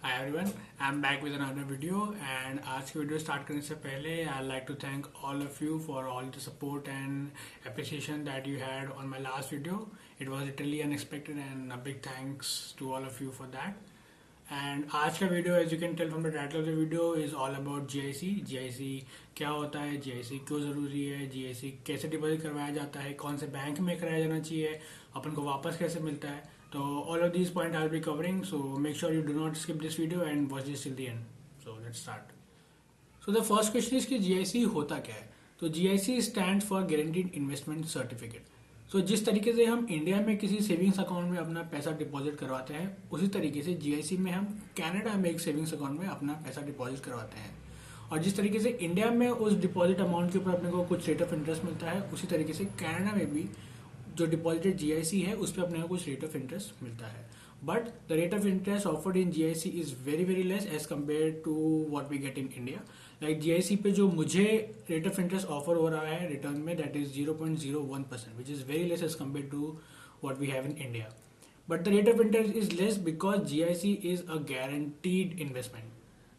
Hi everyone, I'm back with another video and आज की video start करने से पहले I'd like to thank all of you for all the support and appreciation that you had on my last video. It was literally unexpected and a big thanks to all of you for that. And आज का video as you can tell from the title of the video is all about GIC. GIC क्या होता है, GIC क्यों ज़रूरी है, GIC कैसे deposit करवाया जाता है, कौन से बैंक में कराया जाना चाहिए, अपन को वापस कैसे मिलता है. So all of these points I'll be covering, so make sure you do not skip this video and watch this till the end. So let's start. So the first question is कि GIC होता क्या है. तो GIC stands for Guaranteed Investment Certificate. So जिस तरीके से हम India में किसी सेविंग्स अकाउंट में अपना पैसा डिपॉजिट करवाते हैं, उसी तरीके से GIC में हम कनाडा में एक सेविंग्स अकाउंट में अपना पैसा डिपॉजिट करवाते हैं. और जिस तरीके से इंडिया में उस डिपॉजिट अमाउंट के ऊपर अपने को कुछ रेट ऑफ इंटरेस्ट मिलता है, उसी तरीके से कनाडा में भी जो डिपॉजिटेड GIC है उस पर अपने को कुछ रेट ऑफ इंटरेस्ट मिलता है. But the rate of interest offered in GIC is very very less as compare to what we get in India. Like GIC पे जो मुझे रेट ऑफ इंटरेस्ट ऑफर हो रहा है रिटर्न में, that is 0.01%, which is very less as compare to what we have in India. But the rate of interest is less because GIC is a guaranteed investment.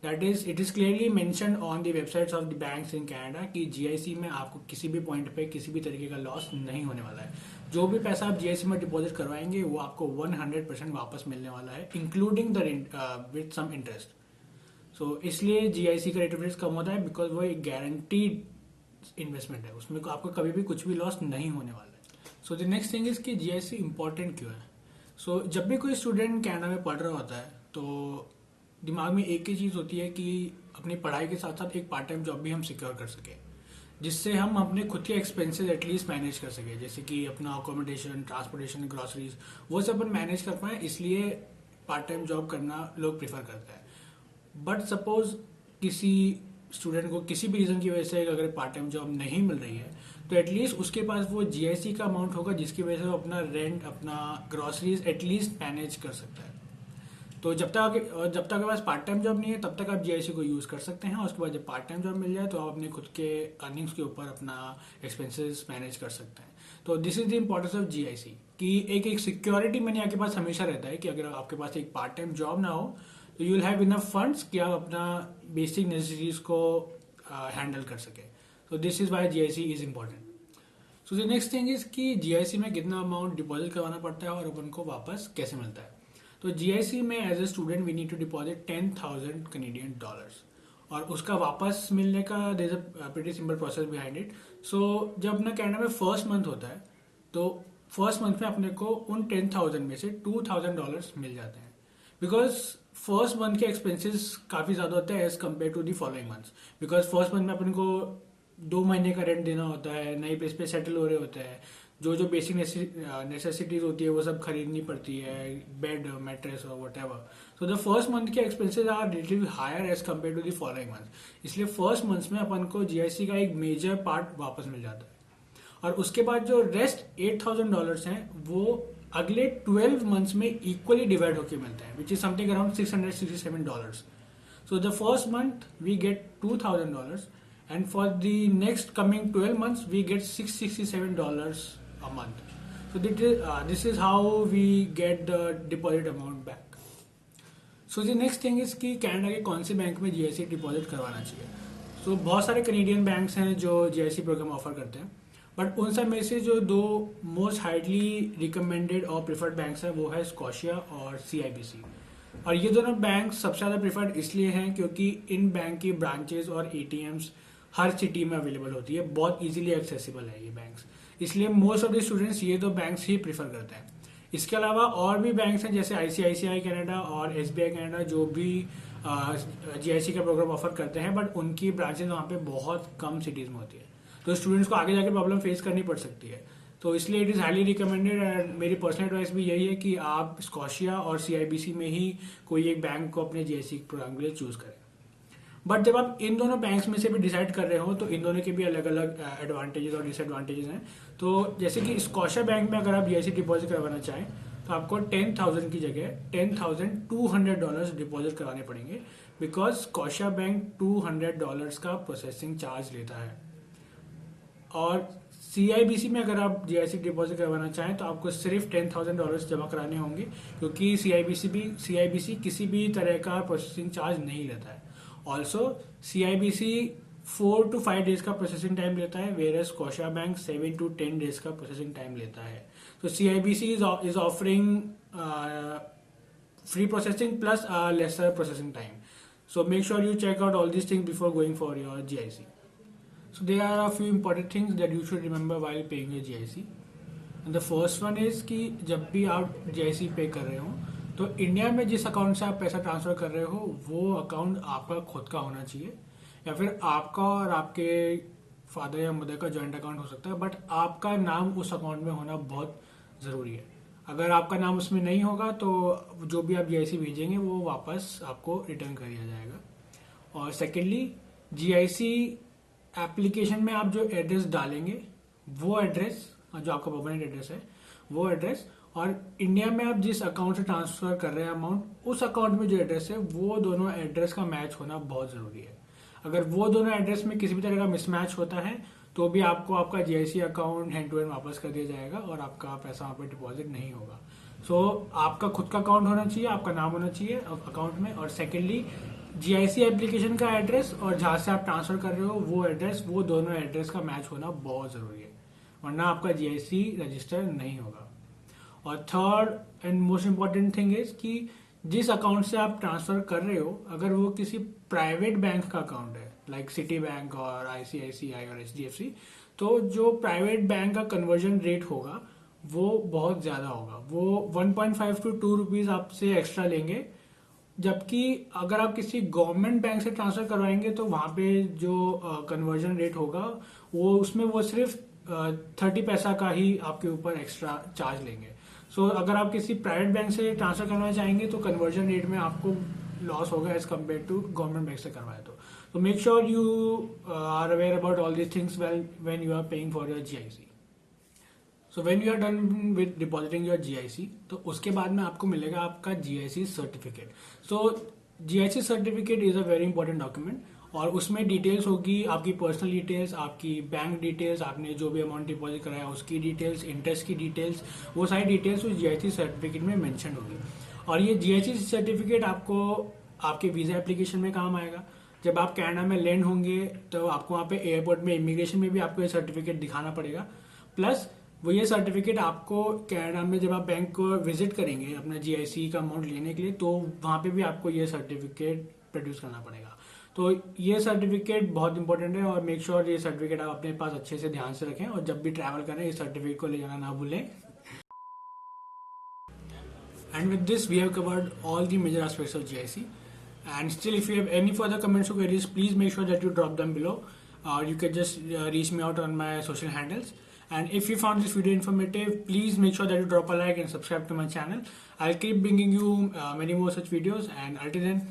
That is it is clearly mention on the websites of the banks in Canada कि GIC में आपको किसी भी point पे किसी भी तरीके का लॉस नहीं होने वाला है. जो भी पैसा आप GIC में डिपॉजिट करवाएंगे वो आपको 100% वापस मिलने वाला है, including the with some interest. So इसलिए GIC का रेट ऑफ इंटरेस्ट कम होता है बिकॉज वो एक गारंटीड इन्वेस्टमेंट है, उसमें आपको कभी भी कुछ भी लॉस नहीं होने वाला है. सो द नेक्स्ट थिंग इज कि GIC इंपॉर्टेंट क्यों है. सो जब भी कोई स्टूडेंट कनाडा में पढ़ रहा होता है तो दिमाग में एक ही चीज़ होती है कि अपनी पढ़ाई के साथ साथ एक पार्ट टाइम जॉब भी हम सिक्योर कर सकें, जिससे हम अपने खुद के एक्सपेंसेस एटलीस्ट मैनेज कर सकें, जैसे कि अपना अकोमोडेशन, ट्रांसपोर्टेशन, ग्रॉसरीज, वो सब अपन मैनेज कर पाएँ. इसलिए पार्ट टाइम जॉब करना लोग प्रीफर करते हैं. बट सपोज किसी स्टूडेंट को किसी भी रीज़न की वजह से अगर पार्ट टाइम जॉब नहीं मिल रही है तो एटलीस्ट उसके पास वो GIC का अमाउंट होगा जिसकी वजह से वो अपना रेंट, अपना ग्रॉसरीज एटलीस्ट मैनेज कर सकता है. तो जब तक आपके पास पार्ट टाइम जॉब नहीं है तब तक आप GIC को यूज़ कर सकते हैं. उसके बाद जब पार्ट टाइम जॉब मिल जाए तो आप अपने खुद के अर्निंग्स के ऊपर अपना एक्सपेंसेस मैनेज कर सकते हैं. तो this is the importance of GIC कि एक सिक्योरिटी मनी आपके पास हमेशा रहता है कि अगर आपके पास एक पार्ट टाइम जॉब ना हो तो you will have enough funds कि आप अपना बेसिक नेसेसिटीज को हैंडल कर सके. तो this is why GIC is important. So the next thing is कि GIC में कितना अमाउंट डिपॉजिट करवाना पड़ता है और अपन को वापस कैसे मिलता है. तो GIC में as a student we need to deposit 10,000 Canadian dollars और उसका वापस मिलने का there is a pretty simple process behind it. So जब अपना कनाडा में फर्स्ट मंथ होता है तो फर्स्ट मंथ में अपने को उन 10,000 में से $2,000 मिल जाते हैं, बिकॉज फर्स्ट मंथ के एक्सपेंसेस काफ़ी ज़्यादा होते हैं as compare to the following months. Because first month में अपन को 2 महीने का रेंट देना होता है, नई प्लेस पे सेटल हो रहे होते हैं, जो बेसिक नेसेसिटीज होती है वो सब खरीदनी पड़ती है, बेड, मैट्रेस और whatever. So the first month के expenses are relatively higher as compare to the following month. इसलिए फर्स्ट मंथ में अपन को GIC का एक मेजर पार्ट वापस मिल जाता है. और उसके बाद जो रेस्ट $8,000 हैं वो अगले 12 मंथ्स में इक्वली डिवाइड होकर मिलते हैं, which is something around $667. So the first month we get $2,000 and for the next coming 12 months we get $667 a month. So this is how we get the deposit amount back. So the next thing is कि Canada के कौन से bank में GIC deposit करवाना चाहिए. So बहुत सारे Canadian banks हैं जो GIC प्रोग्राम ऑफर करते हैं, बट उन सब में से जो 2 मोस्ट हाईली रिकमेंडेड और प्रिफर्ड बैंक्स हैं वो है स्कॉशिया और CIBC. और ये दोनों बैंक सबसे ज़्यादा प्रिफर्ड इसलिए हैं क्योंकि इन बैंक की ब्रांचेज और ATMs हर सिटी में अवेलेबल होती है, बहुत इजीली एक्सेसिबल है ये बैंक्स. इसलिए मोस्ट ऑफ द स्टूडेंट्स ये 2 बैंक्स ही प्रीफर करते हैं. इसके अलावा और भी बैंक्स हैं जैसे ICICI कनाडा और SBI कनाडा जो भी GIC का प्रोग्राम ऑफर करते हैं, बट उनकी ब्रांचेज वहाँ पे बहुत कम सिटीज़ में होती है, तो स्टूडेंट्स को आगे जाकर प्रॉब्लम फेस करनी पड़ सकती है. तो इसलिए it is highly recommended and मेरी पर्सनल एडवाइस भी यही है कि आप स्कॉशिया और CIBC में ही कोई एक बैंक को अपने GIC प्रोग्राम के लिए चूज़ करें. बट जब आप इन दोनों बैंक्स में से भी डिसाइड कर रहे हो तो इन दोनों के भी अलग अलग एडवांटेजेस और डिसएडवांटेजेस हैं. तो जैसे कि स्कॉशिया बैंक में अगर आप GIC डिपॉजिट करवाना चाहें तो आपको 10,000 की जगह $10,200 डिपॉजिट कराने पड़ेंगे, बिकॉज स्कॉशिया बैंक $200 का प्रोसेसिंग चार्ज लेता है. और CIBC में अगर आप GIC डिपॉजिट करवाना चाहें तो आपको सिर्फ $10,000 जमा कराने होंगे, क्योंकि CIBC किसी भी तरह का प्रोसेसिंग चार्ज नहीं लेता है। ऑल्सो CIBC 4 to 5 डेज का प्रोसेसिंग टाइम लेता है, whereas Scotia bank 7 to 10 days का प्रोसेसिंग टाइम लेता है। तो CIBC is offering free processing plus lesser processing time. So make sure you check out all these things before going for your GIC. So there are a few important things that you should remember while paying your GIC. And the first one is कि जब भी आप GIC पे कर रहे हो तो India में जिस अकाउंट से आप पैसा ट्रांसफर कर रहे हो वो अकाउंट आपका खुद का होना चाहिए, या फिर आपका और आपके फादर या मदर का जॉइंट अकाउंट हो सकता है, बट आपका नाम उस अकाउंट में होना बहुत ज़रूरी है. अगर आपका नाम उसमें नहीं होगा तो जो भी आप GIC भेजेंगे वो वापस आपको रिटर्न कर दिया जाएगा. और सेकेंडली GIC एप्लीकेशन में आप जो एड्रेस डालेंगे वो एड्रेस जो आपका परमानेंट एड्रेस है वो एड्रेस, और इंडिया में आप जिस अकाउंट से ट्रांसफर कर रहे हैं अमाउंट उस अकाउंट में जो एड्रेस है वो दोनों एड्रेस का मैच होना बहुत ज़रूरी है. अगर वो दोनों एड्रेस में किसी भी तरह का मिसमैच होता है तो भी आपको आपका GIC account hand to hand वापस कर दिया जाएगा और आपका पैसा वहाँ पे डिपॉजिट नहीं होगा. सो आपका खुद का अकाउंट होना चाहिए, आपका नाम होना चाहिए अकाउंट में, और सेकेंडली GIC एप्लीकेशन का एड्रेस और जहाँ से आप ट्रांसफर कर रहे हो वो एड्रेस, वो दोनों एड्रेस का मैच होना बहुत ज़रूरी है, वरना आपका GIC रजिस्टर नहीं होगा. और third and most important thing is कि जिस अकाउंट से आप ट्रांसफर कर रहे हो अगर वो किसी प्राइवेट बैंक का अकाउंट है लाइक सिटी बैंक और ICICI और HDFC, तो जो प्राइवेट बैंक का कन्वर्जन रेट होगा वो बहुत ज़्यादा होगा. वो 1.5 to 2 रुपीज़ आपसे एक्स्ट्रा लेंगे, जबकि अगर आप किसी गवर्नमेंट बैंक से ट्रांसफर करवाएंगे तो वहाँ पे जो कन्वर्जन रेट होगा वो उसमें वो सिर्फ 30 पैसा का ही आपके ऊपर एक्स्ट्रा चार्ज लेंगे. सो अगर आप किसी प्राइवेट बैंक से ट्रांसफर करना चाहेंगे तो कन्वर्जन रेट में आपको लॉस होगा as compare to government bank से करवाए तो make sure you are aware about all these things when you are paying for your GIC. So when you are done with depositing your GIC तो उसके बाद में आपको मिलेगा आपका GIC certificate. So GIC certificate is a very important document और उसमें details होगी आपकी पर्सनल डिटेल्स, आपकी बैंक डिटेल्स, आपने जो भी अमाउंट डिपॉजिट कराया उसकी डिटेल्स, इंटरेस्ट की डिटेल्स, वो सारी डिटेल्स उस GIC सर्टिफिकेट में मेंशन होगी. और ये GIC सर्टिफिकेट आपको आपके वीज़ा एप्लीकेशन में काम आएगा. जब आप कनाडा में लैंड होंगे तो आपको वहाँ पे एयरपोर्ट में इमिग्रेशन में भी आपको ये सर्टिफिकेट दिखाना पड़ेगा. प्लस वो ये सर्टिफिकेट आपको कनाडा में जब आप बैंक को विजिट करेंगे अपना GIC का अमाउंट लेने के लिए तो वहाँ पे भी आपको ये सर्टिफिकेट प्रोड्यूस करना पड़ेगा. तो ये सर्टिफिकेट बहुत इंपॉर्टेंट है और मेक श्योर ये सर्टिफिकेट आप अपने पास अच्छे से ध्यान से रखें और जब भी ट्रैवल करें इस सर्टिफिकेट को ले जाना ना भूलें. And with this, we have covered all the major aspects of GIC. And still, if you have any further comments or queries, please make sure that you drop them below. You can just reach me out on my social handles. And if you found this video informative, please make sure that you drop a like and subscribe to my channel. I'll keep bringing you many more such videos. And until then,